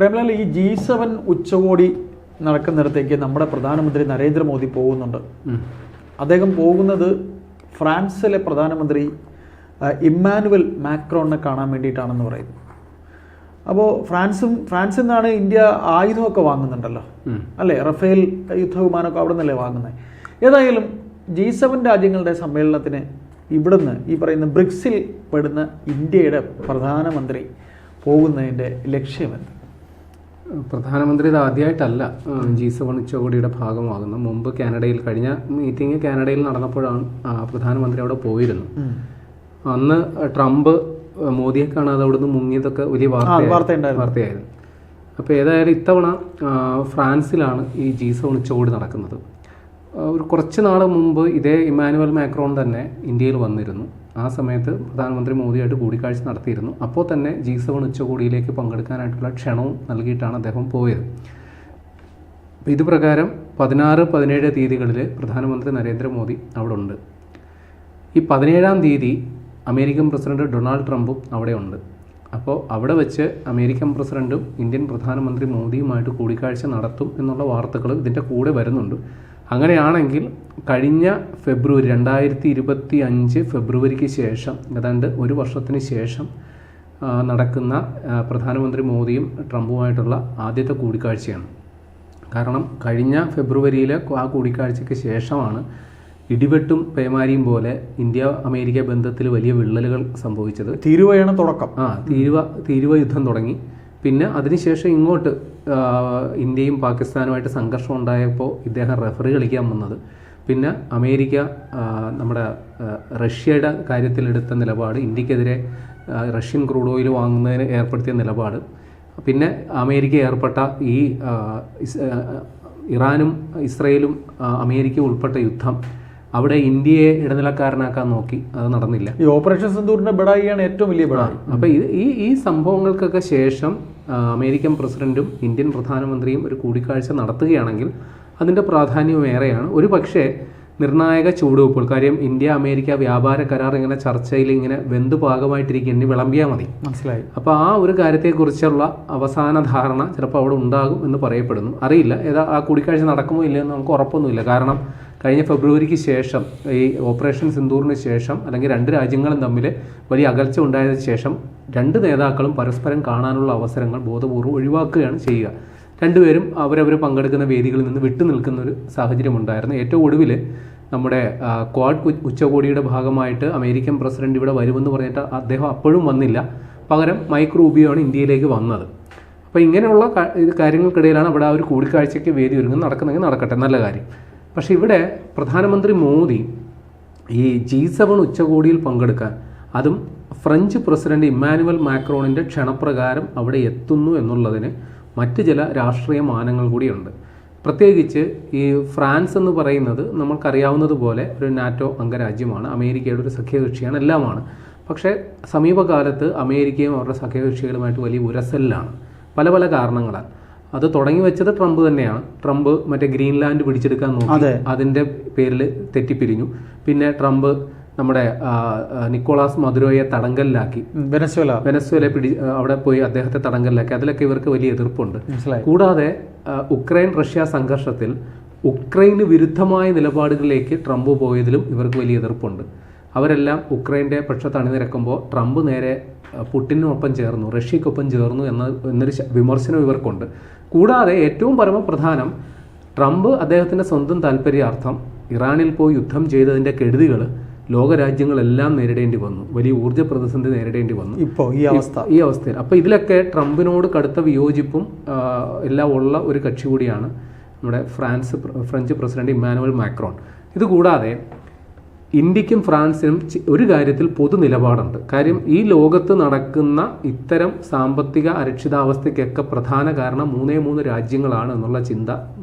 പ്രേംലാൽ, ഈ G7 ഉച്ചകോടി നടക്കുന്നിടത്തേക്ക് നമ്മുടെ പ്രധാനമന്ത്രി നരേന്ദ്രമോദി പോകുന്നുണ്ട്. അദ്ദേഹം പോകുന്നത് ഫ്രാൻസിലെ പ്രധാനമന്ത്രി ഇമ്മാനുവൽ മാക്രോണിനെ കാണാൻ വേണ്ടിയിട്ടാണെന്ന് പറയുന്നു. അപ്പോൾ ഫ്രാൻസിൽ നിന്നാണ് ഇന്ത്യ ആയുധമൊക്കെ വാങ്ങുന്നുണ്ടല്ലോ അല്ലേ? റഫേൽ യുദ്ധവിമാനമൊക്കെ അവിടെ നിന്നല്ലേ വാങ്ങുന്നത്. ഏതായാലും G7 രാജ്യങ്ങളുടെ സമ്മേളനത്തിന് ഇവിടുന്ന് ഈ പറയുന്ന ബ്രിക്സിൽ പെടുന്ന ഇന്ത്യയുടെ പ്രധാനമന്ത്രി പോകുന്നതിൻ്റെ ലക്ഷ്യമെന്ത്? പ്രധാനമന്ത്രി ഇത് ആദ്യമായിട്ടല്ല G7 ഉച്ചകോടിയുടെ ഭാഗമാകുന്നത്. മുമ്പ് കഴിഞ്ഞ മീറ്റിംഗ് കാനഡയിൽ നടന്നപ്പോഴാണ് പ്രധാനമന്ത്രി അവിടെ പോയിരുന്നു. അന്ന് ട്രംപ് മോദിയെ കാണാതെ അവിടെ നിന്ന് മുങ്ങിയതൊക്കെ വലിയ വാർത്തയായിരുന്നു. അപ്പോൾ ഏതായാലും ഇത്തവണ ഫ്രാൻസിലാണ് ഈ G7 ഉച്ചകോടി നടക്കുന്നത്. ഒരു കുറച്ച് നാൾ മുമ്പ് ഇതേ ഇമ്മാനുവൽ മാക്രോൺ തന്നെ ഇന്ത്യയിൽ വന്നിരുന്നു. ആ സമയത്ത് പ്രധാനമന്ത്രി മോദിയായിട്ട് കൂടിക്കാഴ്ച നടത്തിയിരുന്നു. അപ്പോൾ തന്നെ G7 ഉച്ചകോടിയിലേക്ക് പങ്കെടുക്കാനായിട്ടുള്ള ക്ഷണവും നൽകിയിട്ടാണ് അദ്ദേഹം പോയത്. ഇത് പ്രകാരം 16-17 തീയതികളിൽ പ്രധാനമന്ത്രി നരേന്ദ്രമോദി അവിടെ ഉണ്ട്. ഈ 17-ാം തീയതി അമേരിക്കൻ പ്രസിഡന്റ് ഡൊണാൾഡ് ട്രംപും അവിടെ ഉണ്ട്. അപ്പോൾ അവിടെ വെച്ച് അമേരിക്കൻ പ്രസിഡന്റും ഇന്ത്യൻ പ്രധാനമന്ത്രി മോദിയുമായിട്ട് കൂടിക്കാഴ്ച നടത്തും എന്നുള്ള വാർത്തകൾ ഇതിൻ്റെ കൂടെ വരുന്നുണ്ട്. അങ്ങനെയാണെങ്കിൽ കഴിഞ്ഞ ഫെബ്രുവരി 2025 ഫെബ്രുവരിക്ക് ശേഷം, ഏതാണ്ട് ഒരു വർഷത്തിന് ശേഷം നടക്കുന്ന പ്രധാനമന്ത്രി മോദിയും ട്രംപുമായിട്ടുള്ള ആദ്യത്തെ കൂടിക്കാഴ്ചയാണ്. കാരണം കഴിഞ്ഞ ഫെബ്രുവരിയിലെ ആ കൂടിക്കാഴ്ചയ്ക്ക് ശേഷമാണ് ഇടിവെട്ടും പേമാരിയും പോലെ ഇന്ത്യ അമേരിക്ക ബന്ധത്തിൽ വലിയ വിള്ളലുകൾ സംഭവിച്ചത്. തീരുവയാണ് തുടക്കം. തീരുവ യുദ്ധം തുടങ്ങി. പിന്നെ അതിനുശേഷം ഇങ്ങോട്ട് ഇന്ത്യയും പാകിസ്ഥാനുമായിട്ട് സംഘർഷം ഉണ്ടായപ്പോൾ ഇദ്ദേഹം റഫറി കളിക്കാൻ വന്നത്. പിന്നെ അമേരിക്ക നമ്മുടെ റഷ്യയുടെ കാര്യത്തിലെടുത്ത നിലപാട്, ഇന്ത്യക്കെതിരെ റഷ്യൻ ക്രൂഡ് ഓയിൽ വാങ്ങുന്നതിന് ഏർപ്പെടുത്തിയ നിലപാട്, പിന്നെ അമേരിക്ക ഏർപ്പെട്ട ഈ ഇറാനും ഇസ്രയേലും അമേരിക്ക ഉൾപ്പെട്ട യുദ്ധം, അവിടെ ഇന്ത്യയെ ഇടനിലക്കാരനാക്കാൻ നോക്കി. അത് നടന്നില്ല. ഈ ഓപ്പറേഷൻ സിന്ദൂറിന്റെ ബഡായിയാണ് ഏറ്റവും വലിയ ബഡായി. അപ്പോൾ ഈ സംഭവങ്ങൾക്കൊക്കെ ശേഷം അമേരിക്കൻ പ്രസിഡന്റും ഇന്ത്യൻ പ്രധാനമന്ത്രിയും ഒരു കൂടിക്കാഴ്ച നടത്തുകയാണെങ്കിൽ അതിൻ്റെ പ്രാധാന്യം ഏറെയാണ്. ഒരു പക്ഷേ നിർണായക ചുവടുവെപ്പുകൾ, കാര്യം ഇന്ത്യ അമേരിക്ക വ്യാപാര കരാർ ഇങ്ങനെ ചർച്ചയിൽ ഇങ്ങനെ വെന്ത് പാകമായിട്ടിരിക്കേണ്ടി വിളമ്പിയാൽ മതി. മനസ്സിലായി. അപ്പോൾ ആ ഒരു കാര്യത്തെക്കുറിച്ചുള്ള അവസാന ധാരണ ചിലപ്പോൾ അവിടെ ഉണ്ടാകും എന്ന് പറയപ്പെടുന്നു. അറിയില്ല ആ കൂടിക്കാഴ്ച നടക്കുമോ ഇല്ലയെന്ന് നമുക്ക് ഉറപ്പൊന്നുമില്ല. കാരണം കഴിഞ്ഞ ഫെബ്രുവരിക്ക് ശേഷം, ഈ ഓപ്പറേഷൻ സിന്ദൂറിന് ശേഷം, അല്ലെങ്കിൽ രണ്ട് രാജ്യങ്ങളും തമ്മിൽ വലിയ അകൽച്ച ഉണ്ടായതിനു ശേഷം രണ്ട് നേതാക്കളും പരസ്പരം കാണാനുള്ള അവസരങ്ങൾ ബോധപൂർവ്വം ഒഴിവാക്കുകയാണ് ചെയ്യുക. രണ്ടുപേരും അവരവർ പങ്കെടുക്കുന്ന വേദികളിൽ നിന്ന് വിട്ടു നിൽക്കുന്ന ഒരു സാഹചര്യം ഉണ്ടായിരുന്നു. ഏറ്റവും ഒടുവിൽ നമ്മുടെ ക്വാഡ് ഉച്ചകോടിയുടെ ഭാഗമായിട്ട് അമേരിക്കൻ പ്രസിഡന്റ് ഇവിടെ വരുമെന്ന് പറഞ്ഞിട്ട് അദ്ദേഹം അപ്പോഴും വന്നില്ല. പകരം മൈക്ക് റൂബിയോ ആണ് ഇന്ത്യയിലേക്ക് വന്നത്. അപ്പോൾ ഇങ്ങനെയുള്ള കാര്യങ്ങൾക്കിടയിലാണ് അവിടെ ആ ഒരു കൂടിക്കാഴ്ചയ്ക്ക് വേദി ഒരുങ്ങുന്നത്. നടക്കുന്നെങ്കിൽ നടക്കട്ടെ, നല്ല കാര്യം. പക്ഷേ ഇവിടെ പ്രധാനമന്ത്രി മോദി ഈ G7 ഉച്ചകോടിയിൽ പങ്കെടുക്കാൻ, അതും ഫ്രഞ്ച് പ്രസിഡന്റ് ഇമ്മാനുവൽ മാക്രോണിൻ്റെ ക്ഷണപ്രകാരം അവിടെ എത്തുന്നു എന്നുള്ളതിന് മറ്റ് ചില രാഷ്ട്രീയ മാനങ്ങൾ കൂടിയുണ്ട്. പ്രത്യേകിച്ച് ഈ ഫ്രാൻസ് എന്ന് പറയുന്നത് നമ്മൾക്കറിയാവുന്നതുപോലെ ഒരു നാറ്റോ അംഗരാജ്യമാണ്, അമേരിക്കയുടെ ഒരു സഖ്യകക്ഷിയാണ്, എല്ലാമാണ്. പക്ഷേ സമീപകാലത്ത് അമേരിക്കയും അവരുടെ സഖ്യകക്ഷികളുമായിട്ട് വലിയ ഉരസലിലാണ് പല പല കാരണങ്ങളാൽ. അത് തുടങ്ങി വെച്ചത് ട്രംപ് തന്നെയാണ്. ട്രംപ് മറ്റേ ഗ്രീൻലാൻഡ് പിടിച്ചെടുക്കാൻ നോക്കി, അതിൻ്റെ പേരിൽ തെറ്റിപ്പിരിഞ്ഞു. പിന്നെ ട്രംപ് നമ്മുടെ നിക്കോളാസ് മദുരോയെ തടങ്കലിലാക്കി, വെനസ്വേല അവിടെ പോയി അദ്ദേഹത്തെ തടങ്കലിലാക്കി. അതിലൊക്കെ ഇവർക്ക് വലിയ എതിർപ്പുണ്ട്. കൂടാതെ ഉക്രൈൻ റഷ്യ സംഘർഷത്തിൽ ഉക്രൈന് വിരുദ്ധമായ നിലപാടുകളിലേക്ക് ട്രംപ് പോയതിലും ഇവർക്ക് വലിയ എതിർപ്പുണ്ട്. അവരെല്ലാം ഉക്രൈൻ്റെ പക്ഷത്ത് അണിനിരക്കുമ്പോൾ ട്രംപ് നേരെ പുടിനൊപ്പം ചേർന്നു, റഷ്യക്കൊപ്പം ചേർന്നു എന്നൊരു വിമർശനം ഇവർക്കുണ്ട്. കൂടാതെ ഏറ്റവും പരമപ്രധാനം, ട്രംപ് അദ്ദേഹത്തിൻ്റെ സ്വന്തം താല്പര്യാർത്ഥം ഇറാനിൽ പോയി യുദ്ധം ചെയ്തതിൻ്റെ കെടുതികൾ ലോകരാജ്യങ്ങളെല്ലാം നേരിടേണ്ടി വന്നു. വലിയ ഊർജ്ജ പ്രതിസന്ധി നേരിടേണ്ടി വന്നു ഇപ്പോൾ ഈ അവസ്ഥയിൽ. അപ്പോൾ ഇതിലൊക്കെ ട്രംപിനോട് കടുത്ത വിയോജിപ്പും എല്ലാം ഉള്ള ഒരു കക്ഷി കൂടിയാണ് നമ്മുടെ ഫ്രഞ്ച് പ്രസിഡന്റ് ഇമ്മാനുവൽ മാക്രോൺ. ഇതുകൂടാതെ ഇന്ത്യക്കും ഫ്രാൻസിനും ഒരു കാര്യത്തിൽ പൊതു നിലപാടുണ്ട്. കാര്യം ഈ ലോകത്ത് നടക്കുന്ന ഇത്തരം സാമ്പത്തിക അരക്ഷിതാവസ്ഥയ്ക്കൊക്കെ പ്രധാന കാരണം 3 രാജ്യങ്ങളാണ് എന്നുള്ള ചിന്ത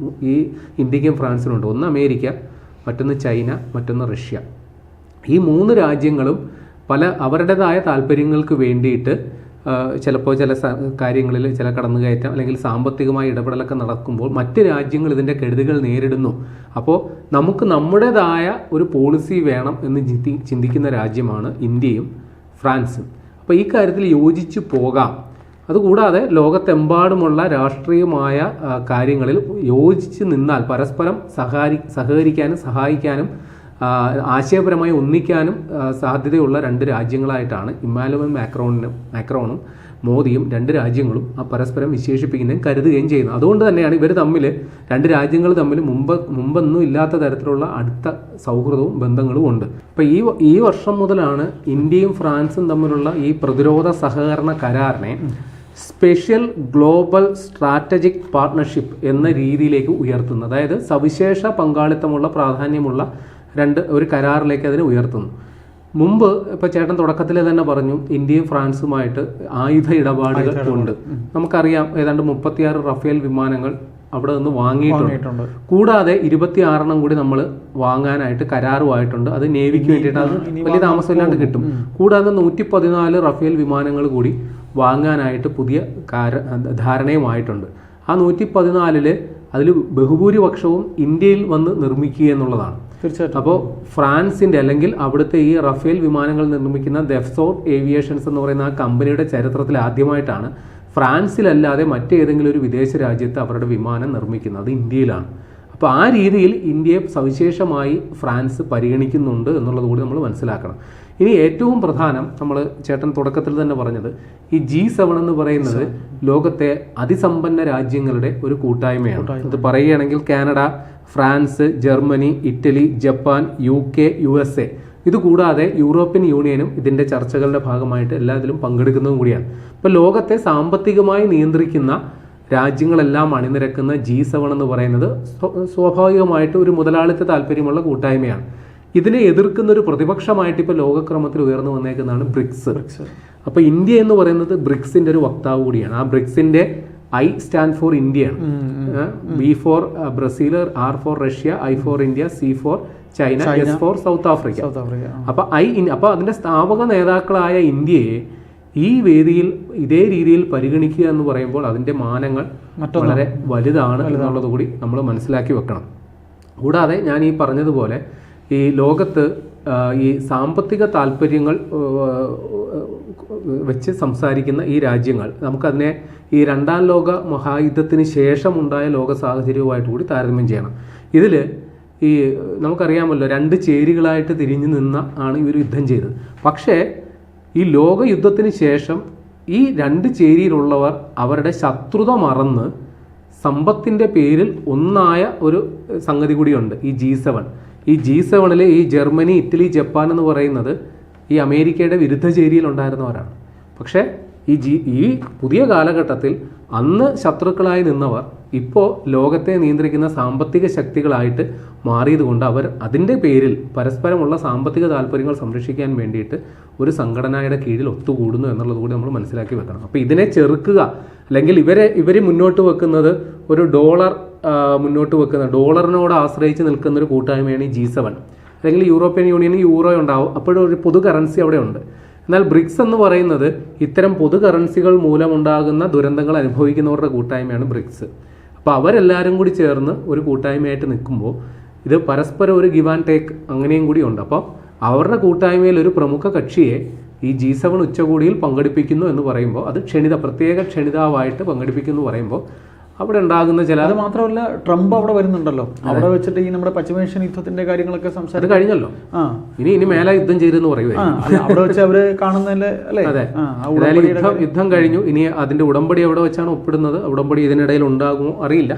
ഈ ഇന്ത്യക്കും ഫ്രാൻസിനുണ്ട്. ഒന്ന് അമേരിക്ക, മറ്റൊന്ന് ചൈന, മറ്റൊന്ന് റഷ്യ. ഈ 3 രാജ്യങ്ങളും അവരുടേതായ താല്പര്യങ്ങൾക്ക് വേണ്ടിയിട്ട് ചിലപ്പോൾ ചില കാര്യങ്ങളിൽ ചില കടന്നുകയറ്റം അല്ലെങ്കിൽ സാമ്പത്തികമായ ഇടപെടലൊക്കെ നടക്കുമ്പോൾ മറ്റ് രാജ്യങ്ങൾ ഇതിൻ്റെ കെടുതികൾ നേരിടുന്നു. അപ്പോൾ നമുക്ക് നമ്മുടേതായ ഒരു പോളിസി വേണം എന്ന് ചിന്തിക്കുന്ന രാജ്യമാണ് ഇന്ത്യയും ഫ്രാൻസും. അപ്പോൾ ഈ കാര്യത്തിൽ യോജിച്ചു പോകാം അതുകൂടാതെ ലോകത്തെമ്പാടുമുള്ള രാഷ്ട്രീയമായ കാര്യങ്ങളിൽ യോജിച്ച് നിന്നാൽ പരസ്പരം സഹകരിക്കാനും സഹായിക്കാനും ആശയപരമായി ഒന്നിക്കാനും സാധ്യതയുള്ള രണ്ട് രാജ്യങ്ങളായിട്ടാണ് ഇമ്മാനുവൽ മാക്രോണും മോദിയും രണ്ട് രാജ്യങ്ങളും പരസ്പരം വിശേഷിപ്പിക്കുന്നതും കരുതുകയും ചെയ്യുന്നത്. അതുകൊണ്ട് തന്നെയാണ് ഇവർ തമ്മിൽ രണ്ട് രാജ്യങ്ങൾ തമ്മിൽ മുമ്പൊന്നും ഇല്ലാത്ത തരത്തിലുള്ള അടുത്ത സൗഹൃദവും ബന്ധങ്ങളും ഉണ്ട്. അപ്പോൾ ഈ വർഷം മുതലാണ് ഇന്ത്യയും ഫ്രാൻസും തമ്മിലുള്ള ഈ പ്രതിരോധ സഹകരണ കരാറിനെ സ്പെഷ്യൽ ഗ്ലോബൽ സ്ട്രാറ്റജിക് പാർട്ട്ണർഷിപ്പ് എന്ന രീതിയിലേക്ക് ഉയർത്തുന്നത്. അതായത് സവിശേഷ പങ്കാളിത്തമുള്ള പ്രാധാന്യമുള്ള ഒരു കരാറിലേക്ക് അതിനെ ഉയർത്തുന്നു. മുമ്പ് ഇപ്പോൾ ചേട്ടൻ തുടക്കത്തിൽ തന്നെ പറഞ്ഞു ഇന്ത്യയും ഫ്രാൻസുമായിട്ട് ആയുധ ഇടപാടുകൾ ഉണ്ട്. നമുക്കറിയാം ഏതാണ്ട് 36 റഫേൽ വിമാനങ്ങൾ അവിടെ നിന്ന് വാങ്ങിയിട്ടുണ്ട്. കൂടാതെ 26 കൂടി നമ്മൾ വാങ്ങാനായിട്ട് കരാറുമായിട്ടുണ്ട്. അത് നേവിക്ക് വേണ്ടിയിട്ട് അത് വലിയ താമസമില്ലാണ്ട് കിട്ടും. കൂടാതെ 114 റഫേൽ വിമാനങ്ങൾ കൂടി വാങ്ങാനായിട്ട് പുതിയ ധാരണയുമായിട്ടുണ്ട്. ആ 114 അതിൽ ബഹുഭൂരിപക്ഷവും ഇന്ത്യയിൽ വന്ന് നിർമ്മിക്കുക എന്നുള്ളതാണ്. അപ്പോൾ ഫ്രാൻസിന്റെ അല്ലെങ്കിൽ അവിടുത്തെ ഈ റഫേൽ വിമാനങ്ങൾ നിർമ്മിക്കുന്ന ദെഫ്സോട്ട് ഏവിയേഷൻസ് എന്ന് പറയുന്ന ആ കമ്പനിയുടെ ചരിത്രത്തിൽ ആദ്യമായിട്ടാണ് ഫ്രാൻസിലല്ലാതെ മറ്റേതെങ്കിലും ഒരു വിദേശ രാജ്യത്ത് അവരുടെ വിമാനം നിർമ്മിക്കുന്നത് ഇന്ത്യയിലാണ്. അപ്പോൾ ആ രീതിയിൽ ഇന്ത്യയെ സവിശേഷമായി ഫ്രാൻസ് പരിഗണിക്കുന്നുണ്ട് എന്നുള്ളത് കൂടി നമ്മൾ മനസ്സിലാക്കണം. ഇനി ഏറ്റവും പ്രധാനം നമ്മൾ ചേട്ടൻ തുടക്കത്തിൽ തന്നെ പറഞ്ഞത് ഈ G7 എന്ന് പറയുന്നത് ലോകത്തെ അതിസമ്പന്ന രാജ്യങ്ങളുടെ ഒരു കൂട്ടായ്മയാണ്. അത് പറയുകയാണെങ്കിൽ Canada, France, Germany, Italy, Japan, UK, USA ഇതുകൂടാതെ യൂറോപ്യൻ യൂണിയനും ഇതിൻ്റെ ചർച്ചകളുടെ ഭാഗമായിട്ട് എല്ലാത്തിലും പങ്കെടുക്കുന്നതും കൂടിയാണ്. ഇപ്പോൾ ലോകത്തെ സാമ്പത്തികമായി നിയന്ത്രിക്കുന്ന രാജ്യങ്ങളെല്ലാം അണിനിരക്കുന്ന G7 എന്ന് പറയുന്നത് സ്വാഭാവികമായിട്ട് ഒരു മുതലാളിത്ത താല്പര്യമുള്ള കൂട്ടായ്മയാണ്. ഇതിനെ എതിർക്കുന്ന ഒരു പ്രതിപക്ഷമായിട്ട് ഇപ്പോൾ ലോകക്രമത്തിൽ ഉയർന്നു വന്നേക്കുന്നതാണ് ബ്രിക്സ്. അപ്പോൾ ഇന്ത്യ എന്ന് പറയുന്നത് ബ്രിക്സിന്റെ ഒരു വക്താവ് കൂടിയാണ്. ആ ബ്രിക്സിന്റെ I സ്റ്റാൻഡ് ഫോർ ഇന്ത്യയാണ്. B for Brazil, R for Russia, I for India, C for China, S for South Africa. അപ്പോൾ അതിന്റെ സ്ഥാപക നേതാക്കളായ ഇന്ത്യയെ ഈ വേദിയിൽ ഇതേ രീതിയിൽ പരിഗണിക്കുക എന്ന് പറയുമ്പോൾ അതിന്റെ മാനങ്ങൾ വളരെ വലുതാണ് എന്നുള്ളത് കൂടി നമ്മൾ മനസ്സിലാക്കി വെക്കണം. കൂടാതെ ഞാൻ ഈ പറഞ്ഞതുപോലെ ഈ ലോകത്ത് ഈ സാമ്പത്തിക താല്പര്യങ്ങൾ വെച്ച് സംസാരിക്കുന്ന ഈ രാജ്യങ്ങൾ നമുക്കതിനെ ഈ രണ്ടാം ലോക മഹായുദ്ധത്തിന് ശേഷമുണ്ടായ ലോക സാഹചര്യവുമായിട്ട് കൂടി താരതമ്യം ചെയ്യണം. ഇതിൽ ഈ നമുക്കറിയാമല്ലോ രണ്ട് ചേരികളായിട്ട് തിരിഞ്ഞു നിന്ന ആണ് ഇവർ യുദ്ധം ചെയ്തത്. പക്ഷേ ഈ ലോക യുദ്ധത്തിന് ശേഷം ഈ രണ്ട് ചേരിയിലുള്ളവർ അവരുടെ ശത്രുത മറന്ന് സമ്പത്തിൻ്റെ പേരിൽ ഒന്നായ ഒരു സംഗതി കൂടിയുണ്ട് ഈ G7. ഈ G7 ഈ ജർമ്മനി, ഇറ്റലി, ജപ്പാൻ എന്ന് പറയുന്നത് ഈ അമേരിക്കയുടെ വിരുദ്ധ ചേരിയിൽ ഉണ്ടായിരുന്നവരാണ്. പക്ഷേ ഈ പുതിയ കാലഘട്ടത്തിൽ അന്ന് ശത്രുക്കളായി നിന്നവർ ഇപ്പോൾ ലോകത്തെ നിയന്ത്രിക്കുന്ന സാമ്പത്തിക ശക്തികളായിട്ട് മാറിയതുകൊണ്ട് അവർ അതിൻ്റെ പേരിൽ പരസ്പരമുള്ള സാമ്പത്തിക താല്പര്യങ്ങൾ സംരക്ഷിക്കാൻ വേണ്ടിയിട്ട് ഒരു സംഘടനയുടെ കീഴിൽ ഒത്തുകൂടുന്നു എന്നുള്ളത് കൂടി നമ്മൾ മനസ്സിലാക്കി വെക്കണം. അപ്പോൾ ഇതിനെ ചെറുക്കുക അല്ലെങ്കിൽ ഇവർ മുന്നോട്ട് വെക്കുന്നത് ഒരു ഡോളർ മുന്നോട്ട് വെക്കുന്ന ഡോളറിനോട് ആശ്രയിച്ച് നിൽക്കുന്ന ഒരു കൂട്ടായ്മയാണ് ഈ G7. അല്ലെങ്കിൽ യൂറോപ്യൻ യൂണിയന് യൂറോ ഉണ്ടാവും, അപ്പോഴും ഒരു പൊതു കറൻസി അവിടെ ഉണ്ട്. എന്നാൽ ബ്രിക്സ് എന്ന് പറയുന്നത് ഇത്തരം പൊതു കറൻസികൾ മൂലമുണ്ടാകുന്ന ദുരന്തങ്ങൾ അനുഭവിക്കുന്നവരുടെ കൂട്ടായ്മയാണ് ബ്രിക്സ്. അപ്പോൾ അവരെല്ലാവരും കൂടി ചേർന്ന് ഒരു കൂട്ടായ്മയായിട്ട് നിൽക്കുമ്പോൾ ഇത് പരസ്പരം ഒരു ഗിവ് ആൻഡ് ടേക്ക് അങ്ങനെയും കൂടി ഉണ്ട്. അപ്പോൾ അവരുടെ കൂട്ടായ്മയിൽ ഒരു പ്രമുഖ കക്ഷിയെ ഈ G7 ഉച്ചകോടിയിൽ പങ്കെടുപ്പിക്കുന്നു എന്ന് പറയുമ്പോൾ അത് പ്രത്യേക ക്ഷണിതാവായിട്ട് പങ്കെടുപ്പിക്കുന്നു എന്ന് പറയുമ്പോൾ അവിടെ ഉണ്ടാകുന്ന ചില അത് മാത്രമല്ല ട്രംപ് അവിടെ വരുന്നുണ്ടല്ലോ. അവിടെ വെച്ചിട്ട് ഈ നമ്മുടെ പശ്ചിമേഷ്യൻ യുദ്ധത്തിന്റെ കാര്യങ്ങളൊക്കെ സംസാരിച്ചു കഴിഞ്ഞല്ലോ. ഇനി മേലെ യുദ്ധം ചെയ്തെന്ന് പറയുക അവിടെ വെച്ച് അവര് കാണുന്നതല്ലേ അല്ലേ? അതെ, യുദ്ധം കഴിഞ്ഞു. ഇനി അതിന്റെ ഉടമ്പടി അവിടെ വെച്ചാണ് ഒപ്പിടുന്നത്. ഉടമ്പടി ഇതിനിടയിൽ ഉണ്ടാകുമോ അറിയില്ല.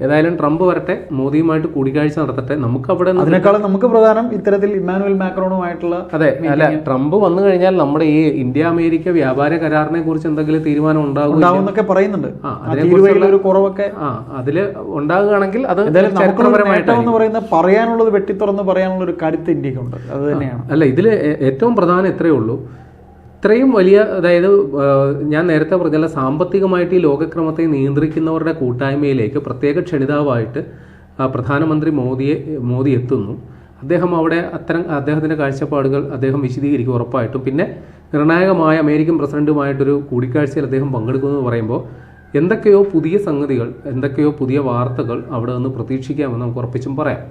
ഏതായാലും ട്രംപ് വരട്ടെ, മോദിയുമായിട്ട് കൂടിക്കാഴ്ച നടത്തട്ടെ. നമുക്ക് അവിടെ അതിനേക്കാളും നമുക്ക് പ്രധാനം ഇത്തരത്തിൽ ഇമ്മാനുവൽ മാക്രോണുമായിട്ടുള്ള അതെ അല്ല ട്രംപ് വന്നു കഴിഞ്ഞാൽ നമ്മുടെ ഈ ഇന്ത്യ അമേരിക്ക വ്യാപാര കരാറിനെ കുറിച്ച് എന്തെങ്കിലും തീരുമാനം ഉണ്ടാകുമെന്നൊക്കെ പറയുന്നുണ്ട്. അതില് ഉണ്ടാകുകയാണെങ്കിൽ അത് പറയാനുള്ളത് വെട്ടിത്തുറന്ന് പറയാനുള്ള ഒരു കരുത്ത് ഇന്ത്യക്കുണ്ട്. അത് തന്നെയാണ്. അല്ല ഇതിൽ ഏറ്റവും പ്രധാനം ഇത്രയേ ഉള്ളൂ. ഇത്രയും വലിയ അതായത് ഞാൻ നേരത്തെ പറഞ്ഞല്ല സാമ്പത്തികമായിട്ട് ഈ ലോകക്രമത്തെ നിയന്ത്രിക്കുന്നവരുടെ കൂട്ടായ്മയിലേക്ക് പ്രത്യേക ക്ഷണിതാവായിട്ട് പ്രധാനമന്ത്രി മോദി എത്തുന്നു. അദ്ദേഹം അവിടെ അദ്ദേഹത്തിൻ്റെ കാഴ്ചപ്പാടുകൾ അദ്ദേഹം വിശദീകരിക്കും ഉറപ്പായിട്ടും. പിന്നെ നിർണായകമായ അമേരിക്കൻ പ്രസിഡന്റുമായിട്ടൊരു കൂടിക്കാഴ്ചയിൽ അദ്ദേഹം പങ്കെടുക്കുന്നു എന്ന് പറയുമ്പോൾ എന്തൊക്കെയോ പുതിയ സംഗതികൾ, എന്തൊക്കെയോ പുതിയ വാർത്തകൾ അവിടെ നിന്ന് പ്രതീക്ഷിക്കാമെന്ന് നമുക്ക് ഉറപ്പിച്ചും പറയാം.